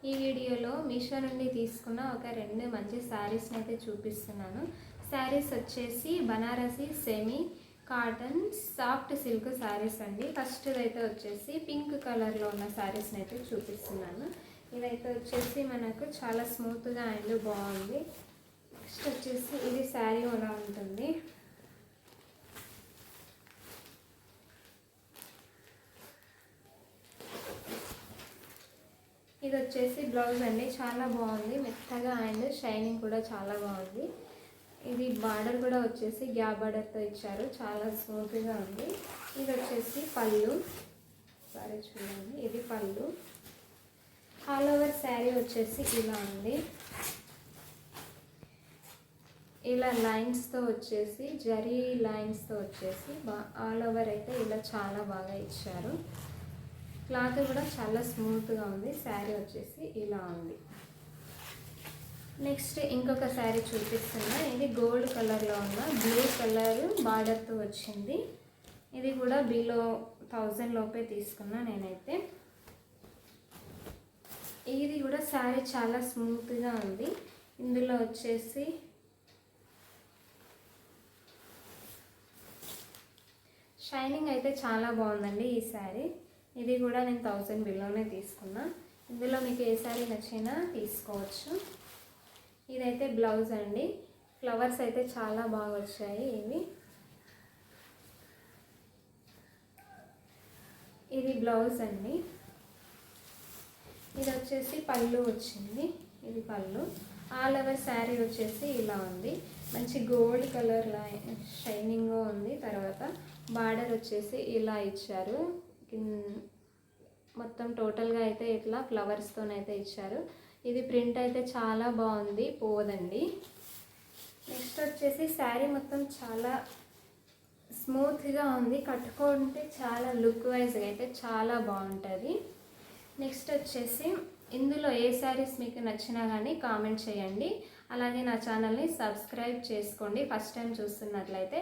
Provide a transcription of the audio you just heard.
ఈ వీడియోలో మీషో నుండి తీసుకున్న ఒక 2 మంచి శారీస్ని అయితే చూపిస్తున్నాను. శారీస్ వచ్చేసి Banarasi semi cotton soft silk saris అండి. ఫస్ట్ అయితే వచ్చేసి పింక్ కలర్లో ఉన్న శారీస్ని అయితే చూపిస్తున్నాను. ఇదైతే వచ్చేసి మనకు చాలా స్మూత్గా అండ్ బాగుంది. నెక్స్ట్ వచ్చేసి ఇది శారీ ఎలా ఉంటుంది. ఇది వచ్చేసి బ్లౌజ్ అండి, చాలా బాగుంది, మెత్తగా అండ్ షైనింగ్ కూడా చాలా బాగుంది. ఇది బార్డర్ కూడా వచ్చేసి గ్యాప్ బార్డర్తో ఇచ్చారు, చాలా స్మూత్గా ఉంది. ఇది వచ్చేసి పళ్ళు, సారీ చూడండి, ఇది పళ్ళు. ఆల్ ఓవర్ శారీ వచ్చేసి ఇలా ఉంది. ఇలా లైన్స్తో వచ్చేసి జరీ లైన్స్తో వచ్చేసి ఆల్ ఓవర్ అయితే ఇలా చాలా బాగా ఇచ్చారు. క్లాత్ కూడా చాలా స్మూత్గా ఉంది. శారీ వచ్చేసి ఇలా ఉంది. నెక్స్ట్ ఇంకొక శారీ చూపిస్తున్నా. ఇది గోల్డ్ కలర్లో ఉన్న బ్లూ కలర్ బార్డర్తో వచ్చింది. ఇది కూడా బిలో 1000 లోపే తీసుకున్నా నేనైతే. ఇది కూడా శారీ చాలా స్మూత్గా ఉంది. ఇందులో వచ్చేసి షైనింగ్ అయితే చాలా బాగుందండి ఈ శారీ. ఇది కూడా నేను 1000 బిలోనే తీసుకున్నా. ఇందులో మీకు ఏ శారీ నచ్చినా తీసుకోవచ్చు. ఇదైతే బ్లౌజ్ అండి. ఫ్లవర్స్ అయితే చాలా బాగా వచ్చాయి ఇవి. ఇది బ్లౌజ్ అండి. ఇది వచ్చేసి పళ్ళు వచ్చింది. ఇది పళ్ళు. ఆల్ ఓవర్ శారీ వచ్చేసి ఇలా ఉంది. మంచి గోల్డ్ కలర్ షైనింగ్ ఉంది. తర్వాత బార్డర్ వచ్చేసి ఇలా ఇచ్చారు. మొత్తం టోటల్గా అయితే ఇట్లా ఫ్లవర్స్తోనైతే ఇచ్చారు. ఇది ప్రింట్ అయితే చాలా బాగుంది, పోదండి. నెక్స్ట్ వచ్చేసి శారీ మొత్తం చాలా స్మూత్గా ఉంది. కట్టుకుంటే చాలా లుక్ వైజ్గా అయితే చాలా బాగుంటుంది. నెక్స్ట్ వచ్చేసి ఇందులో ఏ శారీస్ మీకు నచ్చినా కానీ కామెంట్ చేయండి. అలాగే నా ఛానల్ని సబ్స్క్రైబ్ చేసుకోండి ఫస్ట్ టైం చూస్తున్నట్లయితే.